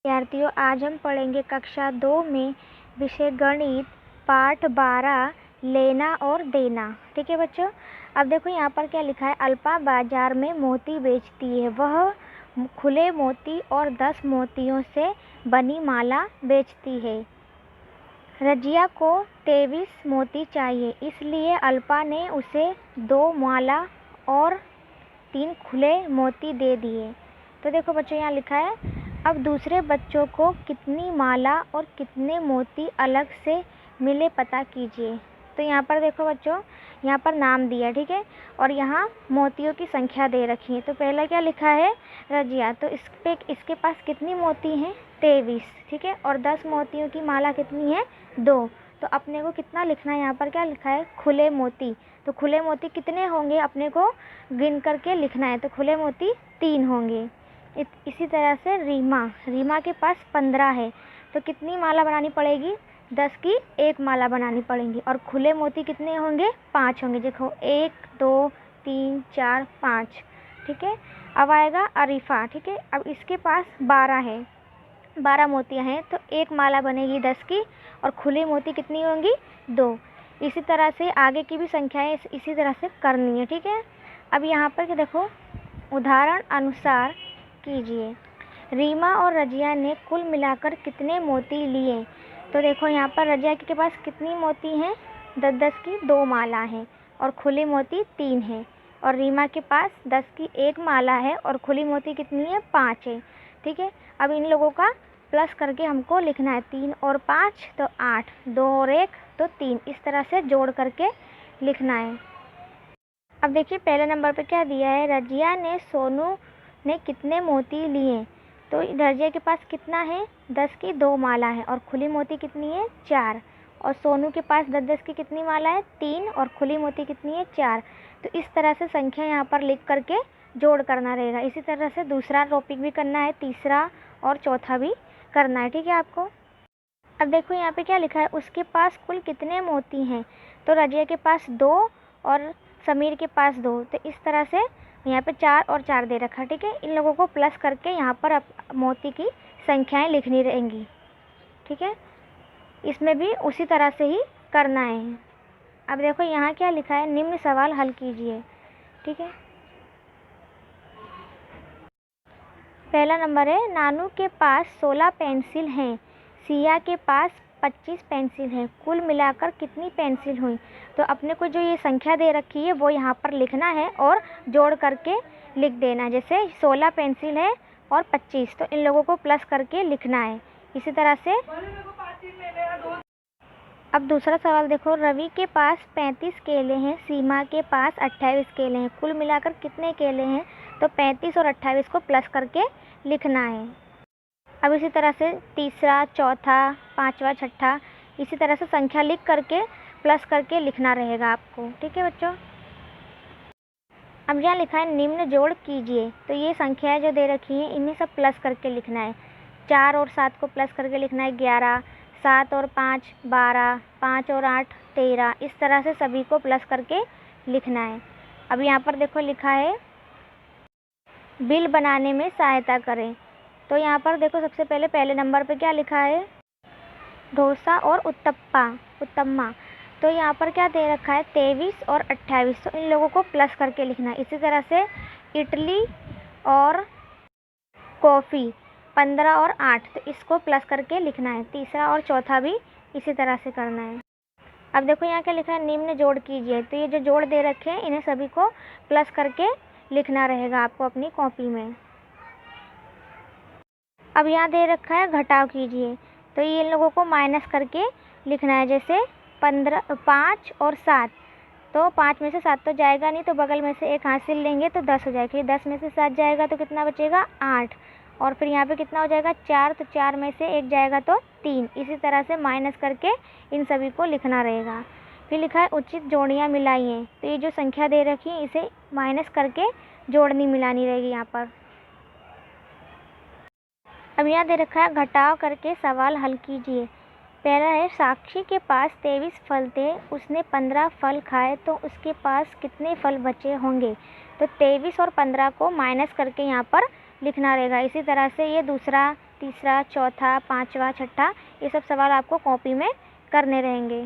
विद्यार्थियों, आज हम पढ़ेंगे कक्षा 2 में विषय गणित पाठ 12 लेना और देना। ठीक है बच्चों। अब देखो यहाँ पर क्या लिखा है। अल्पा बाजार में मोती बेचती है। वह खुले मोती और 10 मोतियों से बनी माला बेचती है। रजिया को 23 मोती चाहिए, इसलिए अल्पा ने उसे 2 माला और 3 खुले मोती दे दिए। तो देखो बच्चों यहाँ लिखा है, अब दूसरे बच्चों को कितनी माला और कितने मोती अलग से मिले पता कीजिए। तो यहाँ पर देखो बच्चों, यहाँ पर नाम दिया, ठीक है, और यहाँ मोतियों की संख्या दे रखी है। तो पहला क्या लिखा है, रजिया, तो इसके पास कितनी मोती हैं, 23, ठीक है, और 10 मोतियों की माला कितनी है, 2। तो अपने को कितना लिखना है, यहाँ पर क्या लिखा है, खुले मोती। तो खुले मोती कितने होंगे अपने को गिन करके लिखना है। तो खुले मोती 3 होंगे। इसी तरह से रीमा के पास 15 है, तो कितनी माला बनानी पड़ेगी, 10 की 1 माला बनानी पड़ेगी। और खुले मोती कितने होंगे, 5 होंगे। देखो 1 2 3 4 5, ठीक है। अब आएगा अरीफा, ठीक है। अब इसके पास 12 है, 12 मोतियाँ हैं, तो 1 माला बनेगी 10 की, और खुले मोती कितनी होंगी, 2। इसी तरह से आगे की भी संख्याएं इसी तरह से करनी है, ठीक है। अब यहाँ पर देखो, उदाहरण अनुसार कीजिए। रीमा और रजिया ने कुल मिलाकर कितने मोती लिए। तो देखो यहाँ पर रजिया के पास कितनी मोती हैं, 10-10 की 2 माला हैं, और खुली मोती 3 है। और रीमा के पास 10 की 1 माला है, और खुली मोती कितनी है, 5 है, ठीक है। अब इन लोगों का प्लस करके हमको लिखना है, 3 और 5 तो 8, 2 और 1 तो 3, इस तरह से जोड़ करके लिखना है। अब देखिए पहले नंबर पे क्या दिया है, रजिया ने सोनू ने कितने मोती लिए। तो रजिया के पास कितना है, 10 की 2 माला है, और खुली मोती कितनी है, 4। और सोनू के पास 10-10 की कितनी माला है, 3, और खुली मोती कितनी है, 4। तो इस तरह से संख्या यहाँ पर लिख करके जोड़ करना रहेगा। इसी तरह से दूसरा टॉपिक भी करना है, तीसरा और चौथा भी करना है, ठीक है आपको। अब देखो यहाँ पे क्या लिखा है, उसके पास कुल कितने मोती हैं। तो रजिया के पास 2 और समीर के पास 2। तो इस तरह से यहाँ पे 4 और 4 दे रखा, ठीक है। इन लोगों को प्लस करके यहाँ पर मोती की संख्याएं लिखनी रहेंगी, ठीक है। इसमें भी उसी तरह से ही करना है। अब देखो यहाँ क्या लिखा है, निम्न सवाल हल कीजिए, ठीक है। पहला नंबर है, नानू के पास 16 पेंसिल हैं, सिया के पास 25 पेंसिल हैं, कुल मिलाकर कितनी पेंसिल हुई। तो अपने को जो ये संख्या दे रखी है वो यहाँ पर लिखना है और जोड़ करके लिख देना। जैसे 16 पेंसिल है और 25, तो इन लोगों को प्लस करके लिखना है। इसी तरह से अब दूसरा सवाल देखो, रवि के पास 35 केले हैं, सीमा के पास 28 केले हैं, कुल मिलाकर कितने केले हैं। तो 35 और 28 को प्लस करके लिखना है। अब इसी तरह से तीसरा, चौथा, पांचवा, छठा, इसी तरह से संख्या लिख करके प्लस करके लिखना रहेगा आपको, ठीक है बच्चों। अब यहाँ लिखा है निम्न जोड़ कीजिए। तो ये संख्याएं जो दे रखी हैं इन्हें सब प्लस करके लिखना है। 4 और 7 को प्लस करके लिखना है 11, 7 और 5 12, 5 और 8 13, इस तरह से सभी को प्लस करके लिखना है। अब यहाँ पर देखो लिखा है बिल बनाने में सहायता करें। तो यहाँ पर देखो सबसे पहले नंबर पे क्या लिखा है, डोसा और उत्तपा। तो यहाँ पर क्या दे रखा है, 23 और 28, तो इन लोगों को प्लस करके लिखना है। इसी तरह से इडली और कॉफ़ी 15 और 8, तो इसको प्लस करके लिखना है। तीसरा और चौथा भी इसी तरह से करना है। अब देखो यहाँ क्या लिखा है, निम्न जोड़ कीजिए। तो ये जो जोड़ दे रखे हैं इन्हें सभी को प्लस करके लिखना रहेगा आपको अपनी कॉपी में। अब यहाँ दे रखा है घटाव कीजिए। तो ये इन लोगों को माइनस करके लिखना है। जैसे 5 और 7, तो 5 में से 7 तो जाएगा नहीं, तो बगल में से एक हासिल लेंगे तो 10 हो जाएगा। फिर 10 में से 7 जाएगा तो कितना बचेगा, 8। और फिर यहाँ पे कितना हो जाएगा, 4, तो 4 में से एक जाएगा तो 3। इसी तरह से माइनस करके इन सभी को लिखना रहेगा। फिर लिखा है उचित जोड़ियाँ मिलाइए। तो ये जो संख्या दे रखी है इसे माइनस करके जोड़नी मिलानी रहेगी यहाँ पर। अब यहाँ दे रखा है घटाव करके सवाल हल कीजिए। पहला है, साक्षी के पास 23 फल थे, उसने 15 फल खाए, तो उसके पास कितने फल बचे होंगे। तो 23 और 15 को माइनस करके यहाँ पर लिखना रहेगा। इसी तरह से ये दूसरा तीसरा, चौथा, पाँचवा, छठा, ये सब सवाल आपको कॉपी में करने रहेंगे।